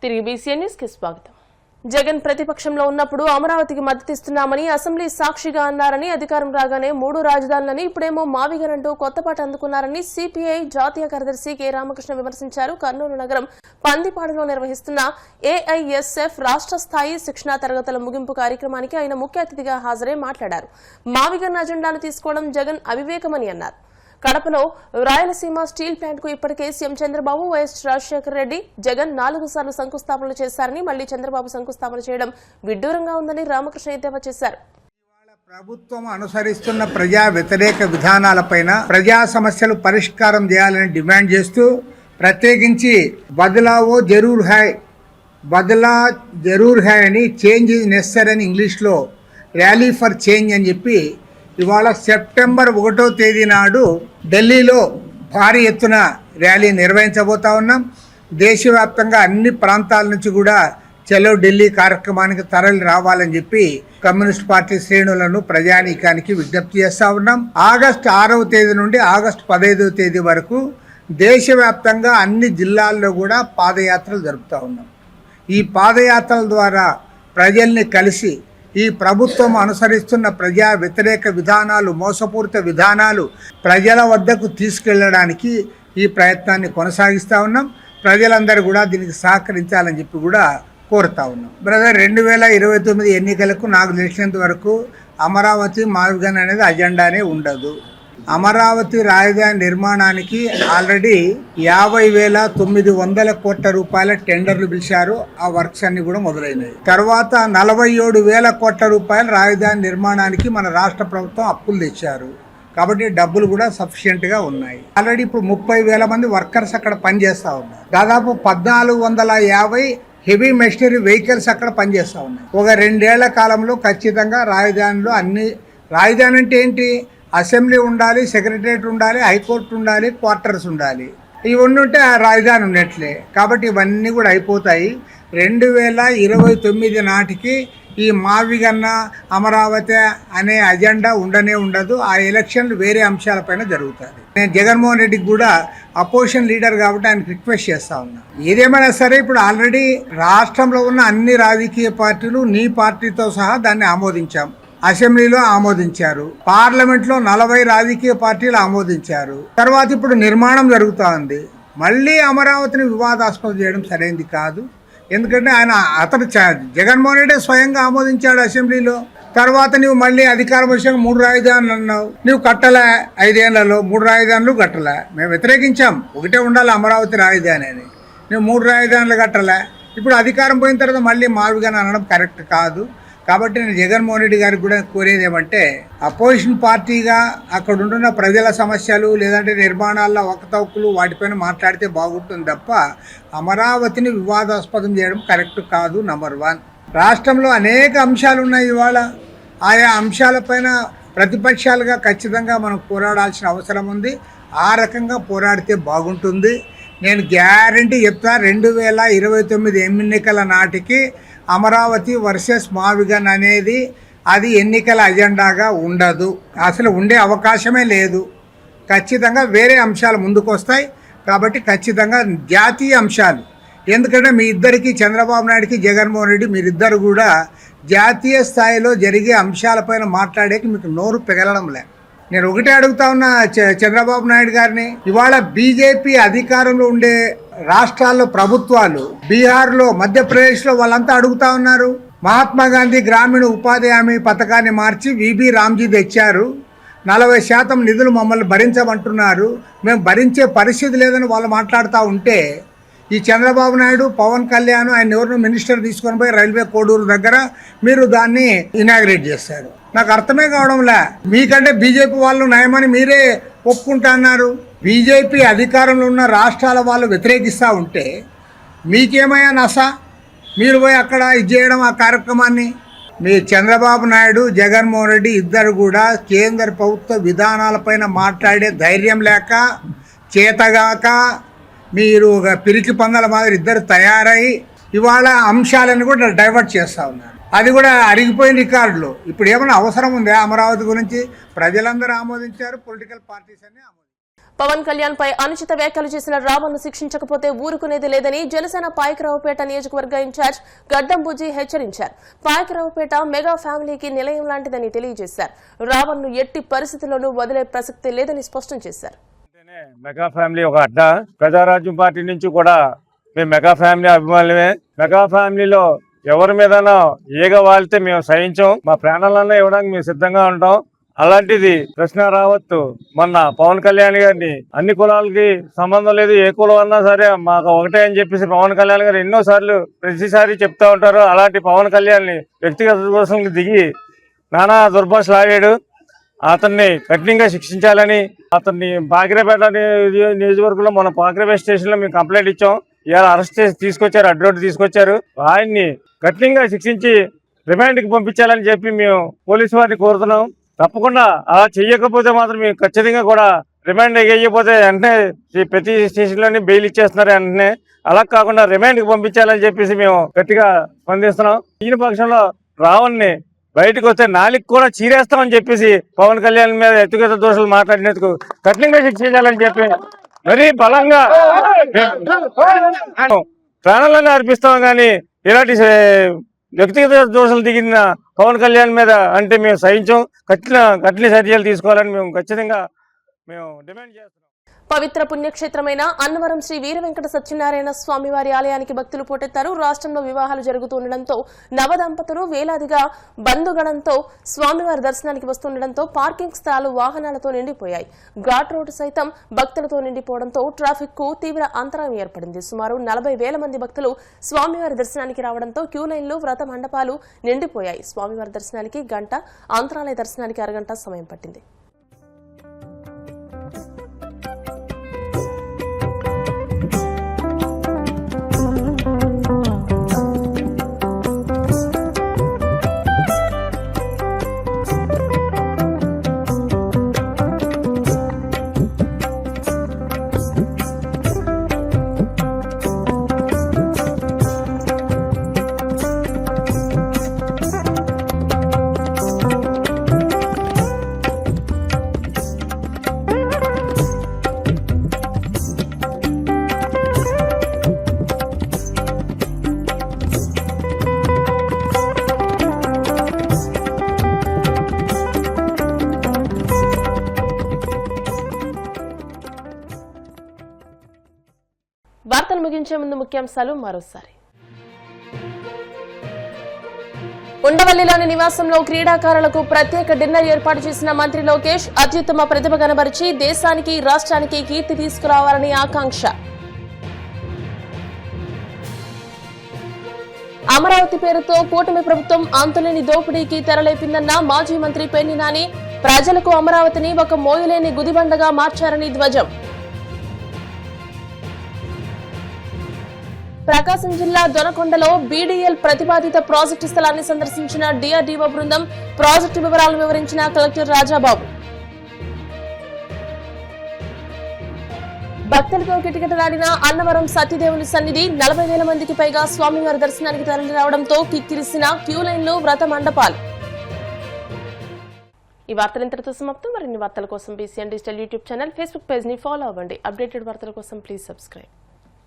తిరిగి BCN news కి స్వాగతం. జగన్ ప్రతిపక్షంలో ఉన్నప్పుడు అమరావతికి మద్దతిస్తున్నామని అసెంబ్లీ సాక్షిగా అన్నారని, అధికారం రాగానే 3 రాజధానులని ఇప్పుడేమో మావిగనంటూ కొత్త పాట అందుకున్నారని సిపిఐ జాతీయ కార్యదర్శి కె రామకృష్ణ విమర్శించారు. కర్నూలు నగరం పందిపాడులో నిర్వహిస్తున్న ఏఐఎస్ఎఫ్ రాష్ట్ర స్థాయి శిక్షణా తరగతుల ముగింపు కార్యక్రమానికి ఆయన ముఖ్య అతిథిగా హాజరై మాట్లాడారు. మావిగన్ అజెండాను తీసుకోవడం జగన్ అవివేకమని అన్నారు. కడపలో రాయలసీమ స్టీల్ ప్లాంట్ కు ఇప్పటికే సీఎం చంద్రబాబు, వైఎస్ రాజశేఖర రెడ్డి, జగన్ 4 సార్లు శంకుస్థాపనలు చేశారని, మళ్లీ చంద్రబాబు శంకుస్థాపన చేయడం విడ్డూరంగా ఉందని రామకృష్ణ ఎద్దేవా చేశారు. ప్రభుత్వం అనుసరిస్తున్న ప్రజా వ్యతిరేక విధానాలపైన ప్రజా సమస్యలు పరిష్కారం చేయాలని డిమాండ్ చేస్తూ, ప్రత్యేకించి బదలావో జరూర్ హై, బదలా జరూర్ హై అని, చేంజ్ ఈజ్ నెసెసరీ అని ఇంగ్లీష్లో ర్యాలీ ఫర్ చేంజ్ అని చెప్పి ఇవాళ సెప్టెంబర్ 1వ తేదీ నాడు ఢిల్లీలో భారీ ఎత్తున ర్యాలీ నిర్వహించబోతా ఉన్నాం. దేశవ్యాప్తంగా అన్ని ప్రాంతాల నుంచి కూడా చలో ఢిల్లీ కార్యక్రమానికి తరలి రావాలని చెప్పి కమ్యూనిస్ట్ పార్టీ శ్రేణులను ప్రజానీకానికి విజ్ఞప్తి చేస్తూ ఉన్నాం. ఆగస్టు 6వ తేదీ నుండి ఆగస్టు 15వ తేదీ వరకు దేశవ్యాప్తంగా అన్ని జిల్లాల్లో కూడా పాదయాత్రలు జరుపుతూ ఉన్నాం. ఈ పాదయాత్రల ద్వారా ప్రజల్ని కలిసి ఈ ప్రభుత్వం అనుసరిస్తున్న ప్రజా వ్యతిరేక విధానాలు, మోసపూరిత విధానాలు ప్రజల వద్దకు తీసుకెళ్లడానికి ఈ ప్రయత్నాన్ని కొనసాగిస్తూ ఉన్నాం. ప్రజలందరూ కూడా దీనికి సహకరించాలని చెప్పి కూడా కోరుతా ఉన్నాం. బ్రదర్, 2029 ఎన్నికలకు నాకు తెలిసినంత వరకు అమరావతి మావిగన్ అనేది అజెండానే ఉండదు. అమరావతి రాజధాని నిర్మాణానికి ఆల్రెడీ 50,900 కోట్ల రూపాయల టెండర్లు పిలిచారు. ఆ వర్క్స్ అన్ని కూడా మొదలైనవి. తర్వాత 47,000 కోట్ల రూపాయల రాజధాని నిర్మాణానికి మన రాష్ట్ర ప్రభుత్వం అప్పులు తెచ్చారు. కాబట్టి డబ్బులు కూడా సఫిషియెంట్గా ఉన్నాయి. ఆల్రెడీ ఇప్పుడు 30,000 మంది వర్కర్స్ అక్కడ పనిచేస్తూ ఉన్నారు. దాదాపు 1,450 హెవీ మెషినరీ వెహికల్స్ అక్కడ పనిచేస్తూ ఉన్నాయి. ఒక 2 ఏళ్ల కాలంలో ఖచ్చితంగా రాజధానిలో అన్ని, రాజధాని అంటే ఏంటి, అసెంబ్లీ ఉండాలి, సెక్రటరియట్ ఉండాలి, హైకోర్టు ఉండాలి, క్వార్టర్స్ ఉండాలి. ఇవన్నీ ఉంటే ఆ రాజధాని ఉన్నట్లే. కాబట్టి ఇవన్నీ కూడా అయిపోతాయి. 2029 నాటికి ఈ మావిగన్న అమరావతి అనే అజెండా ఉండనే ఉండదు. ఆ ఎలక్షన్లు వేరే అంశాలపైన జరుగుతుంది. నేను జగన్మోహన్ రెడ్డికి కూడా అపోజిషన్ లీడర్ కాబట్టి ఆయనకు రిక్వెస్ట్ చేస్తా ఉన్నా. ఏదేమైనా సరే ఇప్పుడు ఆల్రెడీ రాష్ట్రంలో ఉన్న అన్ని రాజకీయ పార్టీలు నీ పార్టీతో సహా దాన్ని ఆమోదించాం. అసెంబ్లీలో ఆమోదించారు, పార్లమెంట్లో 40 రాజకీయ పార్టీలు ఆమోదించారు. తర్వాత ఇప్పుడు నిర్మాణం జరుగుతూ ఉంది. మళ్ళీ అమరావతిని వివాదాస్పదం చేయడం సరైనది కాదు. ఎందుకంటే అతను జగన్మోహన్ రెడ్డి స్వయంగా ఆమోదించాడు అసెంబ్లీలో. తర్వాత నువ్వు మళ్ళీ అధికారం వచ్చాక 3 రాజధానులు అన్నావు. నువ్వు కట్టలే, 5 ఏళ్లలో 3 రాజధానులు కట్టలే. మేము వ్యతిరేకించాం, ఒకటే ఉండాలి అమరావతి రాజధాని అని. నువ్వు 3 రాజధానులు కట్టలే. ఇప్పుడు అధికారం పోయిన తర్వాత మళ్ళీ మావిగన్ అనడం కరెక్ట్ కాదు. కాబట్టి నేను జగన్మోహన్ రెడ్డి గారికి కూడా కోరేది ఏమంటే, అపోజిషన్ పార్టీగా అక్కడ ఉంటున్న ప్రజల సమస్యలు లేదంటే నిర్మాణాల్లో అవకతవకలు వాటిపైన మాట్లాడితే బాగుంటుంది తప్ప అమరావతిని వివాదాస్పదం చేయడం కరెక్ట్ కాదు. నంబర్ 1, రాష్ట్రంలో అనేక అంశాలు ఉన్నాయి. ఇవాళ ఆయా అంశాలపైన ప్రతిపక్షాలుగా ఖచ్చితంగా మనం పోరాడాల్సిన అవసరం ఉంది. ఆ రకంగా పోరాడితే బాగుంటుంది. నేను గ్యారంటీ చెప్తా, 2029 ఎన్నికల నాటికి అమరావతి వర్సెస్ మావిగన్ అనేది అది ఎన్నికల అజెండాగా ఉండదు. అసలు ఉండే అవకాశమే లేదు. ఖచ్చితంగా వేరే అంశాలు ముందుకు వస్తాయి. కాబట్టి ఖచ్చితంగా జాతీయ అంశాలు, ఎందుకంటే మీ ఇద్దరికి, చంద్రబాబు నాయుడికి, జగన్మోహన్ రెడ్డి, మీరిద్దరు కూడా జాతీయ స్థాయిలో జరిగే అంశాలపైన మాట్లాడేకి మీకు నోరు పెగలడం లే. నేను ఒకటే అడుగుతా ఉన్నా చంద్రబాబు నాయుడు గారిని, ఇవాళ బీజేపీ అధికారంలో ఉండే రాష్ట్రాల్లో ప్రభుత్వాలు, బీహార్లో, మధ్యప్రదేశ్లో వాళ్ళంతా అడుగుతా ఉన్నారు. మహాత్మా గాంధీ గ్రామీణ ఉపాధి హామీ పథకాన్ని మార్చి విబి రామ్జీ తెచ్చారు. 40% నిధులు మమ్మల్ని భరించమంటున్నారు. మేము భరించే పరిస్థితి లేదని వాళ్ళు మాట్లాడుతూ ఉంటే, ఈ చంద్రబాబు నాయుడు, పవన్ కళ్యాణ్ ఆయన ఎవరినో మినిస్టర్ తీసుకొని పోయి రైల్వే కోడూరు దగ్గర మీరు దాన్ని ఇనాగ్రేట్ చేస్తారు. నాకు అర్థమే కావడంలే. మీకంటే బీజేపీ వాళ్ళు నయమని మీరే ఒప్పుకుంటా అన్నారు. బీజేపీ అధికారంలో ఉన్న రాష్ట్రాల వాళ్ళు వ్యతిరేకిస్తూ ఉంటే మీకేమయ్యా నస? మీరు పోయి అక్కడ ఇది చేయడం, ఆ కార్యక్రమాన్ని. మీ చంద్రబాబు నాయుడు, జగన్మోహన్ రెడ్డి ఇద్దరు కూడా కేంద్ర ప్రభుత్వ విధానాలపైన మాట్లాడే ధైర్యం లేక, చేతగాక, మీరు ఒక పిరికి పందల మాదిరి ఇద్దరు తయారై ఇవాళ అంశాలను కూడా డైవర్ట్ చేస్తూ ఉన్నారు. అది కూడా అరిగిపోయిన రికార్డులు. ఇప్పుడు ఏమైనా అవసరం ఉందా అమరావతి గురించి? ప్రజలందరూ ఆమోదించారు, పొలిటికల్ పార్టీస్ అన్ని ఆమోదించారు. పవన్ కళ్యాణ్ పై అనుచిత వ్యాఖ్యలు చేసిన రావణ్ను శిక్షించకపోతే ఊరుకునేది లేదని జనసేన పాయకరావుపేట నియోజకవర్గ ఇన్ఛార్జ్ గడ్డం బుజ్జి హెచ్చరించారు. పాయకరావుపేట మెగా ఫ్యామిలీకి నిలయం లాంటిదని తెలియజేశారు. రావణ్ను ఎట్టి పరిస్థితుల్లోనూ వదిలే ప్రసక్తి లేదని స్పష్టం చేశారు. మెగా ఫ్యామిలీ ఒక అడ్డా. ప్రజారాజ్యం పార్టీ నుంచి కూడా మేము మెగా ఫ్యామిలీ అభిమానులమే. మెగా ఫ్యామిలీలో ఎవరి మీదనో ఈగ వాళ్తే మేము సహించాం. మా ప్రాణాలన్నా ఇవ్వడానికి మేము సిద్ధంగా ఉంటాం. అలాంటిది కృష్ణ రావత్ మొన్న పవన్ కళ్యాణ్ గారిని అన్ని కులాలకి సంబంధం లేదు, ఏ కులం అన్నా సరే మాకు ఒకటే అని చెప్పేసి పవన్ కళ్యాణ్ గారు ఎన్నో సార్లు ప్రతిసారి చెప్తా ఉంటారు. అలాంటి పవన్ కళ్యాణ్ ని వ్యక్తిగత దోషంకి దిగి నానా దుర్భాషలు ఆడాడు. అతన్ని కఠినంగా శిక్షించాలని అతన్ని పాకిరేపేట నియోజకవర్గంలో మన పాకిరేపేట స్టేషన్ లో మేము కంప్లైంట్ ఇచ్చాం. ఇవాళ అరెస్ట్ చేసి తీసుకొచ్చారు, అడ్రోడ్ తీసుకొచ్చారు. ఆయన్ని కఠినంగా శిక్షించి రిమాండ్కి పంపించాలని చెప్పి మేము పోలీసు వారిని కోరుతున్నాం. తప్పకుండా అలా చెయ్యకపోతే మాత్రం మేము ఖచ్చితంగా కూడా రిమాండ్ వేయకపోతే వెంటనే ప్రతి స్టేషన్లోని బెయిల్ ఇచ్చేస్తున్నారు. వెంటనే అలా కాకుండా రిమాండ్కి పంపించాలని చెప్పేసి మేము గట్టిగా స్పందిస్తున్నాం. ఈయన పక్షంలో రావణ్ని బయటకు వస్తే నాలికి కూడా చీరేస్తామని చెప్పేసి పవన్ కళ్యాణ్ మీద వ్యక్తిగత దోషాలు మాట్లాడినందుకు కఠినంగా శిక్షించాలని చెప్పి మరీ బలంగా ప్రాణాలను అర్పిస్తాం. కానీ ఇలాంటి వ్యక్తిగత దోషాలు దిగిన పవన్ కళ్యాణ్ మీద అంటే మేము సహించాం. కఠిన చర్యలు తీసుకోవాలని మేము ఖచ్చితంగా డిమాండ్ చేస్తున్నాం. పవిత్ర పుణ్యక్షేత్రమైన అన్నవరం శ్రీ వీర వెంకట సత్యనారాయణ స్వామివారి ఆలయానికి భక్తులు పోటెత్తారు. రాష్ట్రంలో వివాహాలు జరుగుతుండటంతో నవదంపతులు వేలాదిగా బంధుగణంతో స్వామివారి దర్శనానికి వస్తుండటంతో పార్కింగ్ స్థలాలు వాహనాలతో నిండిపోయాయి. ఘాట్ రోడ్డు సైతం భక్తులతో నిండిపోవడంతో ట్రాఫిక్ కు తీవ్ర అంతరాయం ఏర్పడింది. సుమారు 40,000 మంది భక్తులు స్వామివారి దర్శనానికి రావడంతో క్యూ లైన్లు, వ్రత మండపాలు నిండిపోయాయి. స్వామివారి దర్శనానికి గంట, అంతరాలయ దర్శనానికి అరగంట సమయం పట్టింది. వార్తలు ముగించే ముందు ముఖ్యాంశాలు మరోసారి. ఉండవల్లిలోని నివాసంలో క్రీడాకారులకు ప్రత్యేక డిన్నర్ ఏర్పాటు చేసిన మంత్రి లోకేష్ అత్యుత్తమ ప్రతిభ కనబరిచి దేశానికి, రాష్ట్రానికి కీర్తి తీసుకురావాలని ఆకాంక్ష. అమరావతి పేరుతో కూటమి ప్రభుత్వం అంతులేని దోపిడీకి తెరలేపిందన్న మాజీ మంత్రి పేర్ని నాని. ప్రజలకు అమరావతిని ఒక మోయలేని గుదిబండగా మార్చారని ధ్వజం. ప్రకాశం జిల్లా దొనకొండలో బీడీఎల్ ప్రతిపాదిత ప్రాజెక్టు స్థలాన్ని సందర్శించిన డిఆర్డీఓ బృందం. ప్రాజెక్టు వివరాలను వివరించిన కలెక్టర్ రాజాబాబు. భక్తులతో కిటకిటలాడిన అన్నవరం సత్యదేవుని సన్నిధి. 40,000 మందికి పైగా స్వామివారి దర్శనానికి తరలి రావడంతో కిక్కిరిసిన క్యూ లైన్లు, వ్రత మండపాలు. ఈ వార్తలు ఇంతటితో సమాప్తం. మరిన్ని వార్తల కోసం BCN digital YouTube channel, Facebook page ని ఫాలో అవ్వండి. అప్డేటెడ్ వార్తల కోసం ప్లీజ్ సబ్స్క్రైబ్.